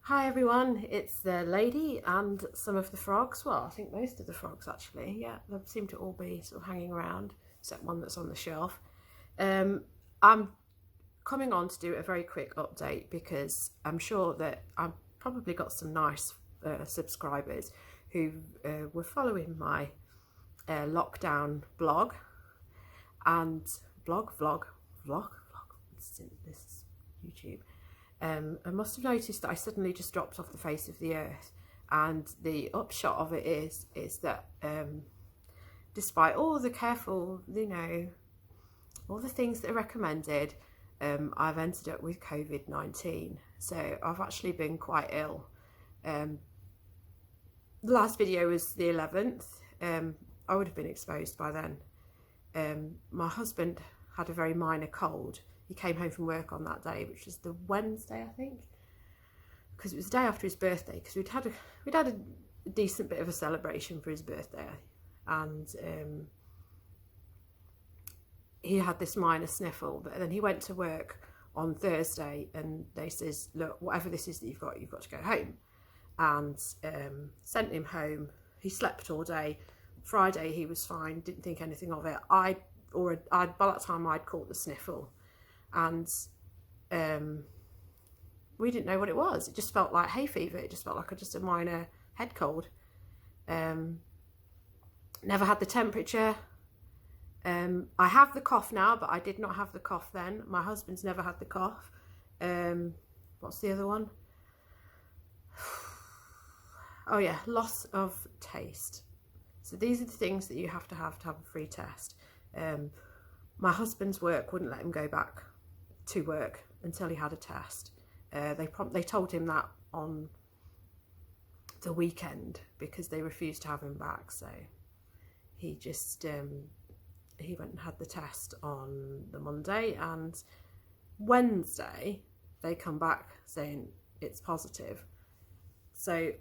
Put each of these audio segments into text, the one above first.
Hi everyone, it's the lady and some of the frogs. Well, I think most of the frogs actually. Yeah, they seem to all be sort of hanging around, except one that's on the shelf. I'm coming on to do a very quick update because I'm sure that I've probably got some nice subscribers who were following my lockdown blog and vlog. This is YouTube. I must have noticed that I suddenly just dropped off the face of the earth, and the upshot of it is that despite all the careful, all the things that are recommended, I've ended up with COVID-19. So I've actually been quite ill. The last video was the 11th. I would have been exposed by then. My husband had a very minor cold. He came home from work on that day, which was the Wednesday, I think, because it was the day after his birthday. Because we'd had a decent bit of a celebration for his birthday, and he had this minor sniffle. But then he went to work on Thursday, and they says, "Look, whatever this is that you've got to go home," and sent him home. He slept all day. Friday he was fine, didn't think anything of it. By that time I'd caught the sniffle. And we didn't know what it was. It just felt like hay fever. It just felt like just a minor head cold. Never had the temperature. I have the cough now, but I did not have the cough then. My husband's never had the cough. What's the other one? Oh yeah, loss of taste. So these are the things that you have to have a free test. My husband's work wouldn't let him go back to work until he had a test. They told him that on the weekend because they refused to have him back. So he just he went and had the test on the Monday, and Wednesday they come back saying it's positive. So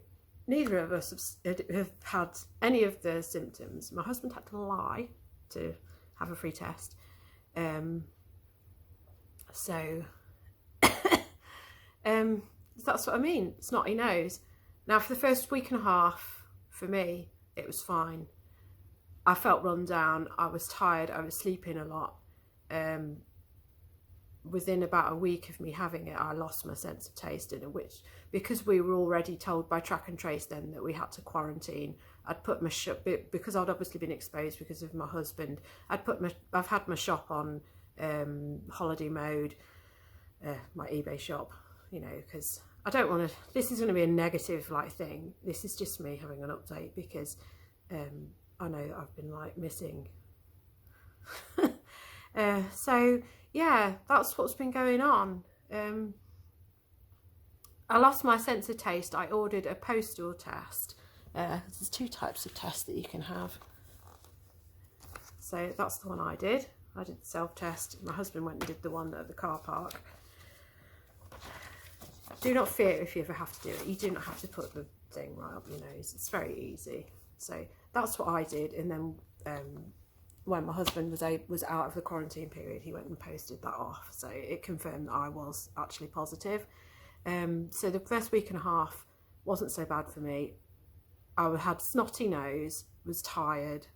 neither of us have had any of the symptoms. My husband had to lie to have a free test. So that's what I mean. Snotty nose. Now, for the first week and a half, for me, it was fine. I felt run down. I was tired. I was sleeping a lot. Within about a week of me having it, I lost my sense of taste, in which, because we were already told by Track and Trace then that we had to quarantine, I'd put my shop, because I'd obviously been exposed because of my husband, I've had my shop on holiday mode, my eBay shop, because I don't want to, this is going to be a negative thing. This is just me having an update because I know that I've been missing. So yeah, that's what's been going on. I lost my sense of taste. I ordered a postal test. There's 2 types of tests that you can have. So that's the one I did. I did the self-test. My husband went and did the one at the car park. Do not fear if you ever have to do it. You do not have to put the thing right up your nose. It's very easy. So that's what I did. And then when my husband was out of the quarantine period, he went and posted that off. So it confirmed that I was actually positive. So the first week and a half wasn't so bad for me. I had snotty nose, was tired.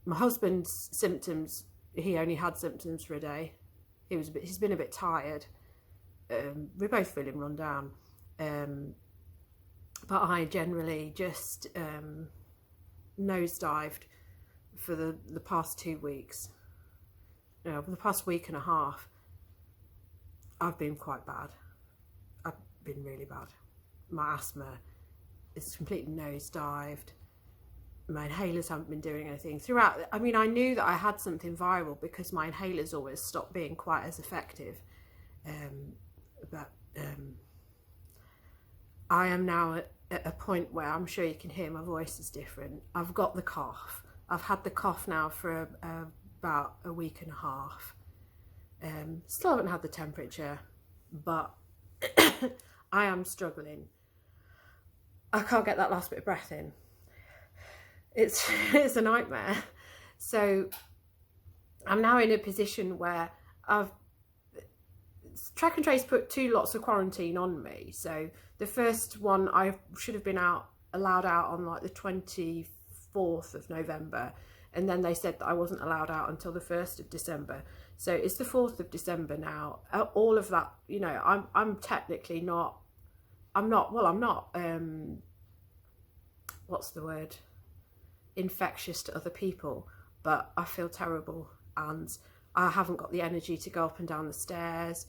My husband's symptoms, he only had symptoms for a day. He's been a bit tired. We're both feeling run down. But I generally just nosedived for the past 2 weeks. For the past week and a half, I've been quite bad. I've been really bad. My asthma is completely nosedived. My inhalers haven't been doing anything throughout. I mean, I knew that I had something viral because my inhalers always stopped being quite as effective. But I am now at a point where I'm sure you can hear my voice is different. I've got the cough. I've had the cough now for about a week and a half. Still haven't had the temperature, but I am struggling. I can't get that last bit of breath in. It's a nightmare. So I'm now in a position where Track and Trace put 2 lots of quarantine on me. So the first one I should have been allowed out on like the 24th of November, and then they said that I wasn't allowed out until the 1st of December. So it's the 4th of December now. All of that, you know, I'm technically not, what's the word? Infectious to other people, but I feel terrible and I haven't got the energy to go up and down the stairs.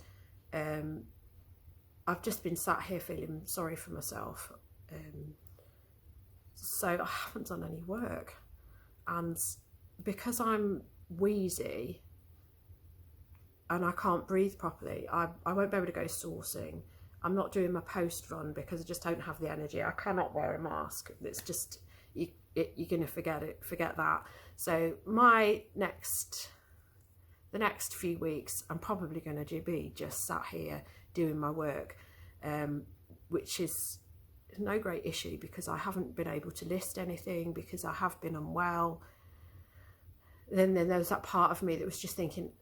I've just been sat here feeling sorry for myself. So I haven't done any work. And because I'm wheezy and I can't breathe properly, I won't be able to go sourcing. I'm not doing my post run because I just don't have the energy. I cannot wear a mask. It's just, you're going to forget that. So the next few weeks, I'm probably going to be just sat here doing my work, which is no great issue because I haven't been able to list anything because I have been unwell. Then there was that part of me that was just thinking,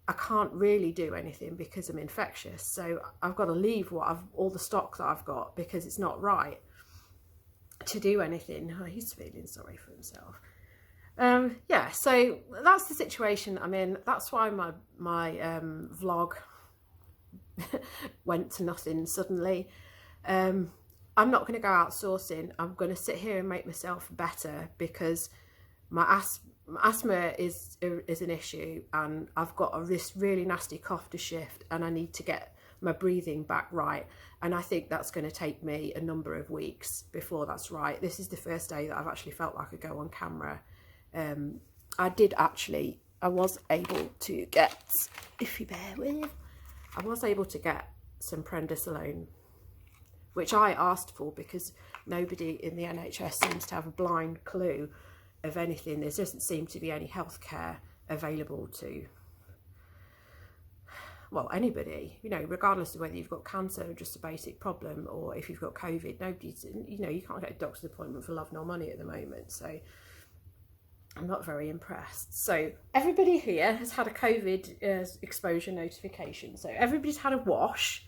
I can't really do anything because I'm infectious. So I've got to leave all the stock that I've got because it's not right to do anything. Oh, he's feeling sorry for himself. Yeah, so that's the situation I'm in. That's why my vlog went to nothing suddenly. I'm not going to go outsourcing. I'm going to sit here and make myself better because my asthma is an issue, and I've got this really nasty cough to shift, and I need to get my breathing back right. And I think that's going to take me a number of weeks before that's right. This is the first day that I've actually felt like I could go on camera. I was able to get, if you bear with, I was able to get some prednisolone, which I asked for because nobody in the NHS seems to have a blind clue of anything. There doesn't seem to be any healthcare available to, well, anybody, you know, regardless of whether you've got cancer or just a basic problem, or if you've got COVID, nobody's, you know, you can't get a doctor's appointment for love nor money at the moment. So I'm not very impressed. So everybody here has had a COVID exposure notification. So everybody's had a wash.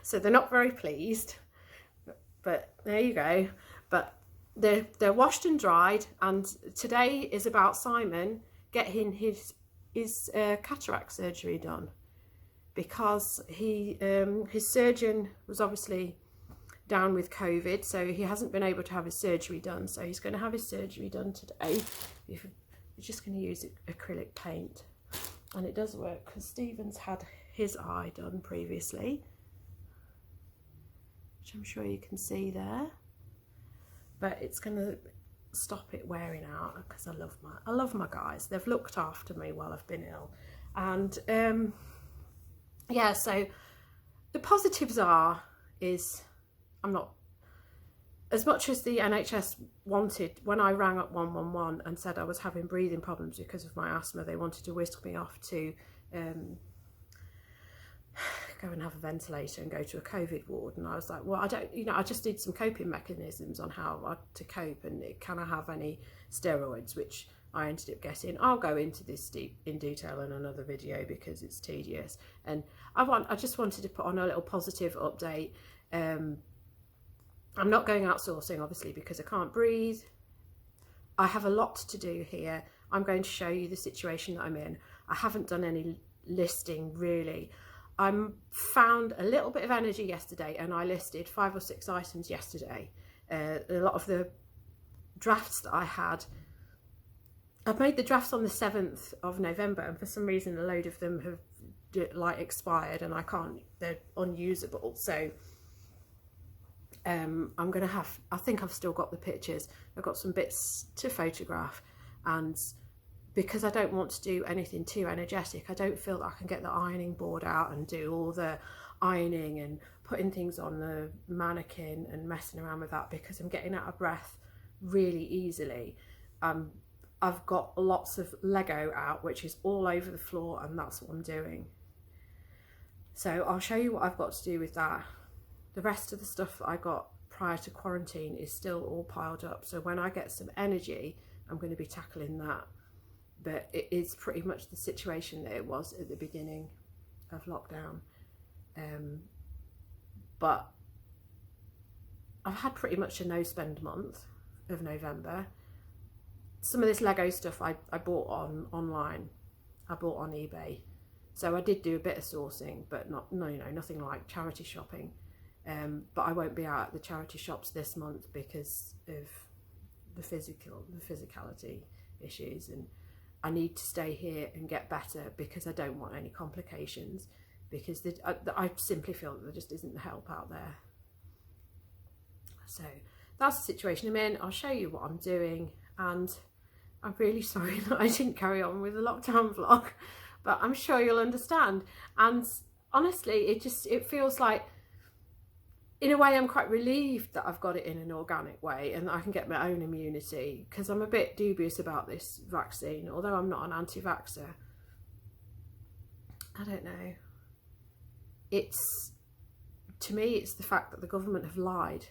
So they're not very pleased. But there you go. But they're washed and dried. And today is about Simon getting his cataract surgery done, because his surgeon was obviously down with COVID, so he hasn't been able to have his surgery done. So he's going to have his surgery done today. We're just going to use acrylic paint, and it does work because Stephen's had his eye done previously, which I'm sure you can see there. But it's going to stop it wearing out because I love my guys. They've looked after me while I've been ill, and yeah. So the positives is I'm not, as much as the NHS wanted, when I rang up 111 and said I was having breathing problems because of my asthma, they wanted to whisk me off to go and have a ventilator and go to a COVID ward. And I was like, well, I don't, you know, I just need some coping mechanisms on how to cope, and can I have any steroids, which I ended up getting. I'll go into this in detail in another video because it's tedious. And I just wanted to put on a little positive update. I'm not going outsourcing, obviously, because I can't breathe. I have a lot to do here. I'm going to show you the situation that I'm in. I haven't done any listing, really. I found a little bit of energy yesterday, and I listed 5 or 6 items yesterday. A lot of the drafts that I had, I've made the drafts on the 7th of November, and for some reason a load of them have like expired, and they're unusable. So I'm gonna have, I think I've still got the pictures. I've got some bits to photograph, and because I don't want to do anything too energetic, I don't feel that I can get the ironing board out and do all the ironing and putting things on the mannequin and messing around with that, because I'm getting out of breath really easily. I've got lots of Lego out, which is all over the floor, and that's what I'm doing. So I'll show you what I've got to do with that. The rest of the stuff that I got prior to quarantine is still all piled up. So when I get some energy, I'm going to be tackling that. But it is pretty much the situation that it was at the beginning. of lockdown. But I've had pretty much a no spend month of November. Some of this Lego stuff I bought online. I bought on eBay. So I did do a bit of sourcing, but nothing like charity shopping. But I won't be out at the charity shops this month because of the physicality issues, and I need to stay here and get better because I don't want any complications, because I simply feel that there just isn't the help out there. So that's the situation I'm in. I'll show you what I'm doing, and I'm really sorry that I didn't carry on with the lockdown vlog, but I'm sure you'll understand. And honestly, it feels like, in a way, I'm quite relieved that I've got it in an organic way and that I can get my own immunity, because I'm a bit dubious about this vaccine, although I'm not an anti-vaxxer. I don't know. To me, it's the fact that the government have lied.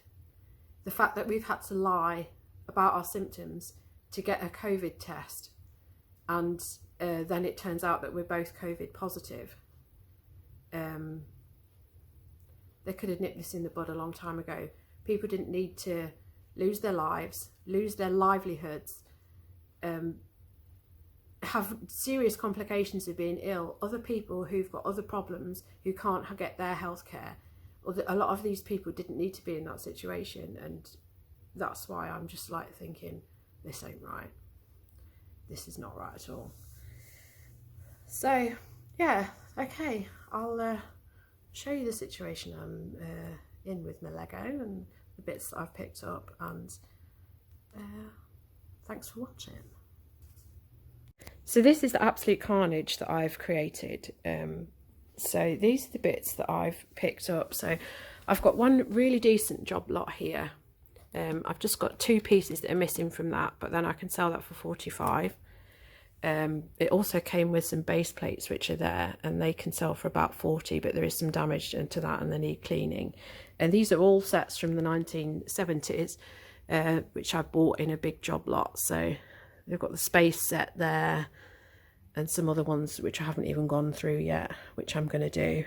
The fact that we've had to lie about our symptoms to get a COVID test, and then it turns out that we're both COVID positive. They could have nipped this in the bud a long time ago. People didn't need to lose their lives, lose their livelihoods, have serious complications of being ill. Other people who've got other problems, who can't get their health care. A lot of these people didn't need to be in that situation, and that's why I'm just like thinking, this ain't right. This is not right at all. So yeah, okay, I'll show you the situation I'm in with my Lego and the bits that I've picked up, and thanks for watching. So this is the absolute carnage that I've created. So these are the bits that I've picked up. So I've got one really decent job lot here. I've just got 2 pieces that are missing from that, but then I can sell that for 45. It also came with some base plates which are there, and they can sell for about 40, but there is some damage to that and they need cleaning. And these are all sets from the 1970s, which I bought in a big job lot. So they've got the space set there and some other ones which I haven't even gone through yet, which I'm going to do.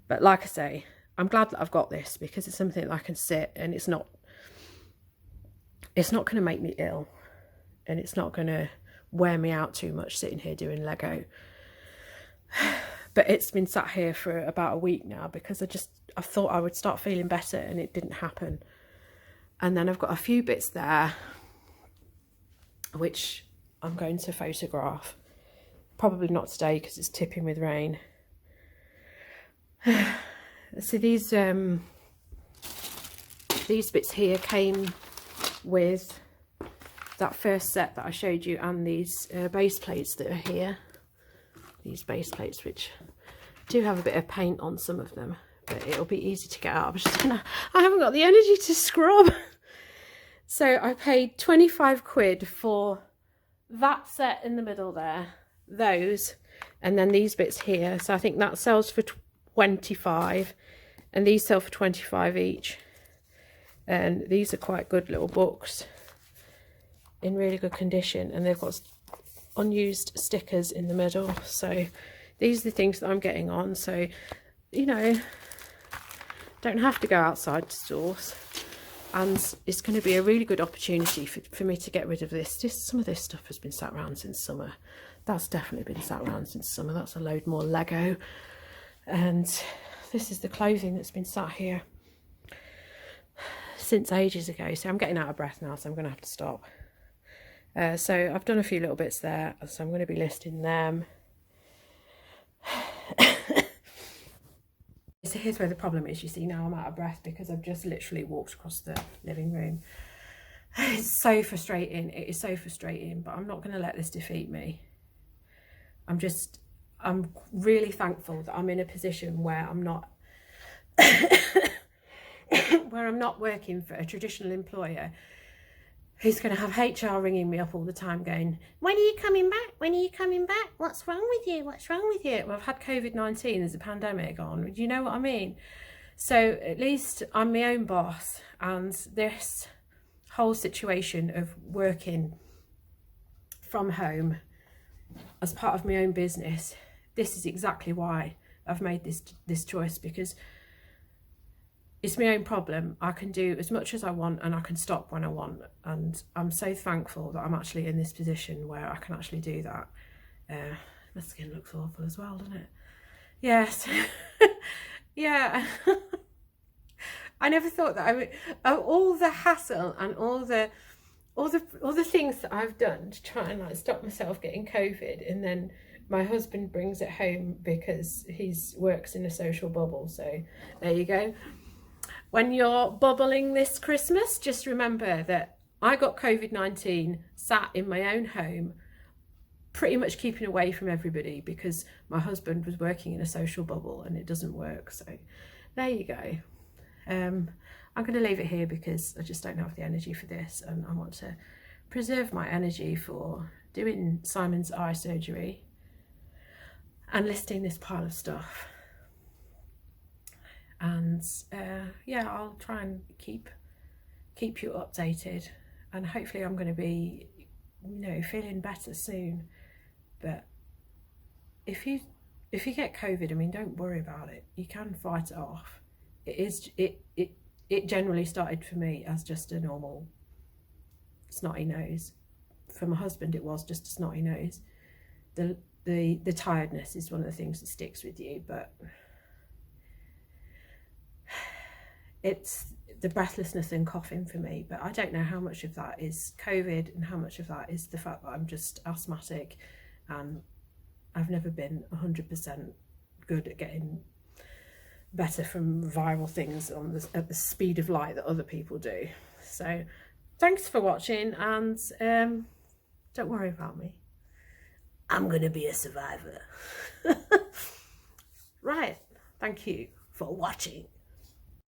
But like I say, I'm glad that I've got this, because it's something that I can sit, and it's not going to make me ill, and it's not going to wear me out too much sitting here doing Lego. But it's been sat here for about a week now, because I thought I would start feeling better, and it didn't happen. And then I've got a few bits there which I'm going to photograph. Probably not today because it's tipping with rain. So these bits here came with that first set that I showed you, and these base plates that are here. These base plates, which do have a bit of paint on some of them, but it'll be easy to get out. I haven't got the energy to scrub. So I paid 25 quid for that set in the middle there, those, and then these bits here. So I think that sells for 25, and these sell for 25 each. And these are quite good little books, in really good condition, and they've got unused stickers in the middle. So these are the things that I'm getting on. So, you know, don't have to go outside to source, and it's going to be a really good opportunity for me to get rid of this. Some of this stuff has been sat around since summer. That's definitely been sat around since summer. That's a load more Lego. And this is the clothing that's been sat here since ages ago. So I'm getting out of breath now, so I'm going to have to stop. So I've done a few little bits there, so I'm going to be listing them. So here's where the problem is. You see, now I'm out of breath because I've just literally walked across the living room. It's so frustrating. It is so frustrating, but I'm not going to let this defeat me. I'm really thankful that I'm in a position where I'm not working for a traditional employer who's going to have HR ringing me up all the time going, when are you coming back? When are you coming back? What's wrong with you? What's wrong with you? Well, I've had COVID-19, there's a pandemic on. Do you know what I mean? So at least I'm my own boss, and this whole situation of working from home as part of my own business, this is exactly why I've made this choice, because it's my own problem. I can do as much as I want and I can stop when I want, and I'm so thankful that I'm actually in this position where I can actually do that. My skin looks awful as well, doesn't it? Yes. Yeah. I never thought that I would, all the hassle and all the things that I've done to try and like stop myself getting COVID, and then my husband brings it home because he works in a social bubble. So there you go. When you're bubbling this Christmas, just remember that I got COVID-19 sat in my own home, pretty much keeping away from everybody, because my husband was working in a social bubble and it doesn't work. So there you go. I'm going to leave it here because I just don't have the energy for this, and I want to preserve my energy for doing Simon's eye surgery and listing this pile of stuff. And yeah, I'll try and keep you updated, and hopefully I'm going to be, you know, feeling better soon. But if you get COVID, I mean, don't worry about it. You can fight it off. It generally started for me as just a normal snotty nose. For my husband, it was just a snotty nose. The tiredness is one of the things that sticks with you, but it's the breathlessness and coughing for me. But I don't know how much of that is COVID and how much of that is the fact that I'm just asthmatic, and I've never been 100% good at getting better from viral things at the speed of light that other people do. So thanks for watching, and don't worry about me. I'm gonna be a survivor. Right, thank you for watching.